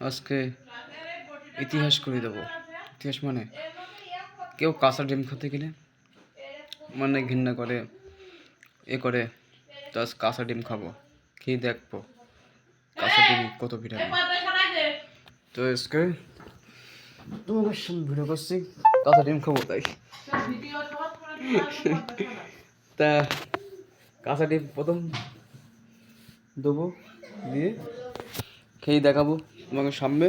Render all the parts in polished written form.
আজকে ইতিহাস করে দেবো। ইতিহাস মানে কেউ কাঁচা ডিম খেতে গেলে মানে ঘৃণা করে করে, তো আজ কাঁচা ডিম খাবো, খেয়ে দেখবো কাঁচা ডিম কত ভিটামিন। তো আজকে তোমাদের সঙ্গে ভিডিও করছি, কাঁচা ডিম খাবো তাই। তা কাঁচা ডিম প্রথম দেবো, দিয়ে খেয়ে দেখাবো তোমাকে সামনে,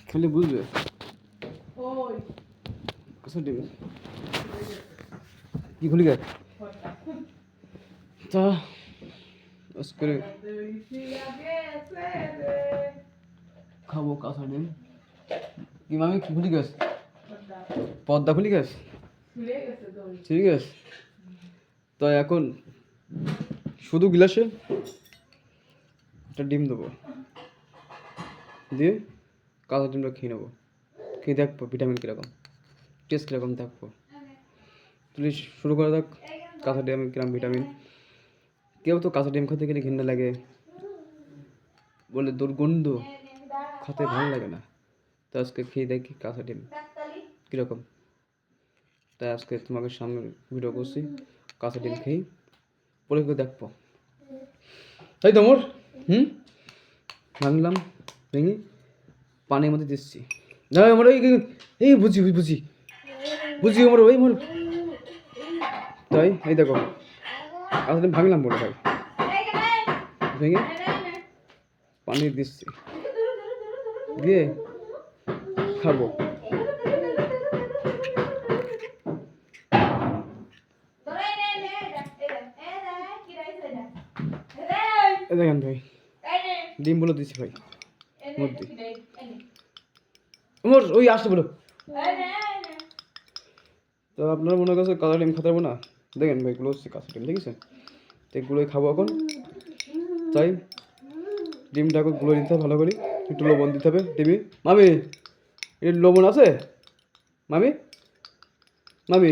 খেলে বুঝবে কাঁচা ডিম কি খুলি গাছ। তা আজকে খাবো কাঁচা ডিম। কি মামি কি খুলি গাছ, পদ্মা খুলি গাছ, ঠিক আছে। তো এখন শুধু গ্লাসে একটা ডিম দেবো, দিয়ে কাঁচা ডিমটা খেয়ে নেবো, খেয়ে দেখবো ভিটামিন কীরকম, টেস্ট কীরকম দেখবো। তুই শুরু করে দেখ, কাঁচা ডিম কিরকম ভিটামিন। কেউ তো কাঁচা ডিম খেতে গেলে ঘৃণা লাগে, বলে দুর্গন্ধ, খেতে ভালো লাগে না। তো আজকে খেয়ে দেখি কাঁচা ডিম কীরকম। তাই আজকে তোমাকে সামনে ভিডিও করছি, কাঁচা ডিম খেয়ে পরে করে দেখবো, তাই তো মোর ভাঙলাম, ভেঙে পানির মধ্যে দিচ্ছি। না আমার এই বুঝি বুঝি বুঝি আমার ওই মোর, তাই এই দেখো কাঁচা ডিম ভাঙলাম বলে ভাই, ভেঙে পানি দিচ্ছি, দিয়ে খাবো। দেখেন ভাই, ডিম বলে দিচ্ছি ভাই মধ্যে, আমার ওই আসতে বলো। তো আপনার মনে করছে কাঁচা ডিম খেতে পারবো না, দেখেন ভাই এগুলো হচ্ছে কাঁচা ডিম, দেখেছেন। তো এগুলোই খাবো এখন। তাই ডিমটাকে গুলো দিতে হবে ভালো করে, একটু লবণ দিতে হবে ডিমে। মামি এর লবণ আছে? মামি মামি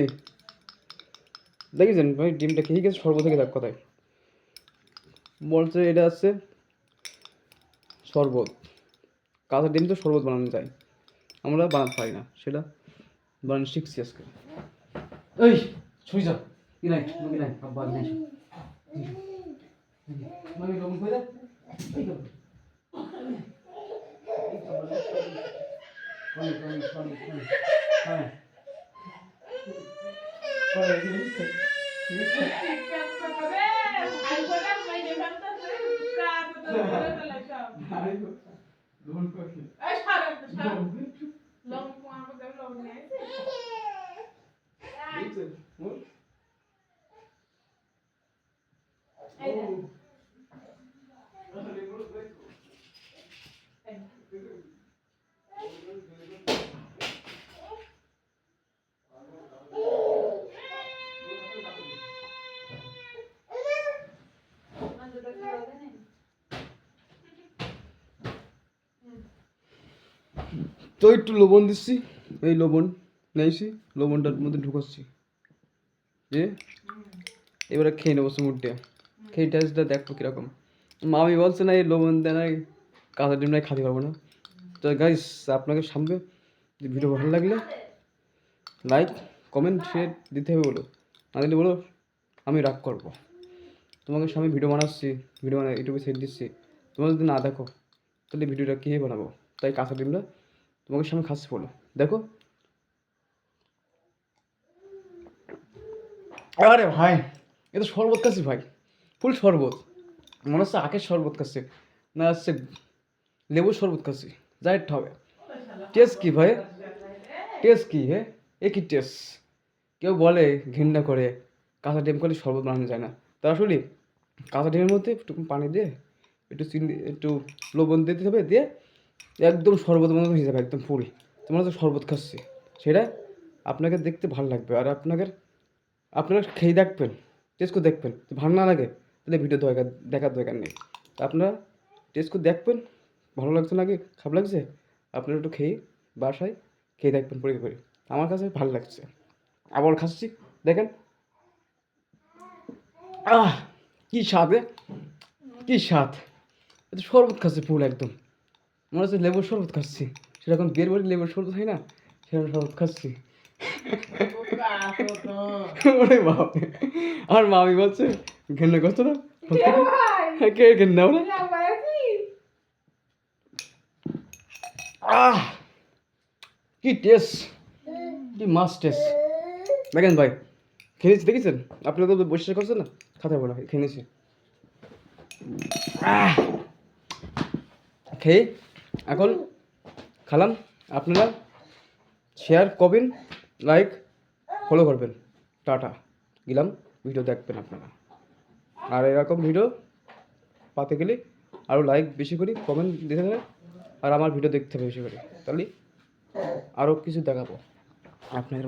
দেখেছেন ভাই ডিমটা খেয়ে গেছে শরবত থেকে, দেখ কথায় বলছে এটা আছে শরবত। কাঁচা ডিম তো শরবত বানানো যায়, আমরা বানাতে পারি না, সেটা বানানো শিখছি আজকে। এই ছুঁই যা কি নাই কি নাই আব্বা নাই মামি লবণ কই দে, এই তো হ্যাঁ তো একটু লবণ দিচ্ছি, এই লবণ নিয়েছি, লবণটার মধ্যে ঢুকাচ্ছি, যে এবারে খেয়ে নেবো মুড়টা, খেয়ে টেস্টটা দেখবো কীরকম। মামি বলছে না এই লবণ দেয় না কাঁচা ডিম নাই খাতে পারবো না। তো গাইস আপনাকে সামনে ভিডিও ভালো লাগলে লাইক কমেন্ট শেয়ার দিতে হবে, বলো না দিলে বলো আমি রাগ করবো। তোমাকে সামনে ভিডিও বানাচ্ছি, ভিডিও বানা ইউটিউবে ছেড়ে দিচ্ছি, তোমরা যদি না দেখো তাহলে ভিডিওটা কীভাবে বানাবো। তাই কাঁচা ডিমটা তোমাকে সামনে খাচ্ছি, বলো দেখো। আরে ভাই এ তো শরবত খাচ্ছি ভাই, ফুল শরবত, মনে হচ্ছে আখের শরবত খাচ্ছে, না হচ্ছে লেবুর শরবত খাচ্ছি, যাই হবে। টেস্ট কি ভাই, টেস্ট কি হ্যাঁ, এ কি টেস্ট। কেউ বলে ঘৃণা করে কাঁচা ডিম করলে শরবত বানানো যায় না, তা আসলে কাঁচা ডিমের মধ্যে একটু পানি দিয়ে একটু চিনি একটু লবণ দিয়ে দিতে হবে, দিয়ে একদম শরবত মতো হয়ে যাবে, একদম ফুল তোমার তো শরবত খাচ্ছি, সেটা আপনাকে দেখতে ভালো লাগবে। আর আপনারা খেয়ে দেখবেন, টেস্ট করে দেখবেন, ভালো না লাগে তাহলে ভিডিও দেখার দরকার নেই। আপনারা টেস্ট করে দেখবেন, ভালো লাগছে নাকি খারাপ লাগছে, আপনারা একটু খেয়ে বাসায় খেয়ে দেখবেন পরীক্ষা করে। আমার কাছে ভালো লাগছে, আবার খাচ্ছি দেখেন, আহ কি স্বাদ, কি স্বাদ, এটা শরবত খাচ্ছে ফুল একদম, মনে হচ্ছে লেবুর শরবত খাচ্ছি, সেরকম বিয়ের বাড়ি লেবুর শরবত হয় না, সেরকম শরবত খাচ্ছি। ওরে বাবা, আর মামি বলছে ঘেন্না করছো না, কে ঘেন্না বলে? আহ কি টেস্ট, কি মাছ টেস্ট দেখেন ভাই, খেয়েছি দেখেছেন? আপনারা তো বসে করছেন না, খাতে বলা খেয়ে নিয়েছি। খেয়ে এখন খালাম, আপনারা শেয়ার করবেন, লাইক ফলো করবেন, টাটা গেলাম, ভিডিও দেখবেন আপনারা, আর এরকম ভিডিও পাতে গেলে আরও লাইক বেশি করি, কমেন্ট দিতে হবে, আর আমার ভিডিও দেখতে হবে বেশি করে, তাহলে আরও কিছু দেখাবো আপনাদের।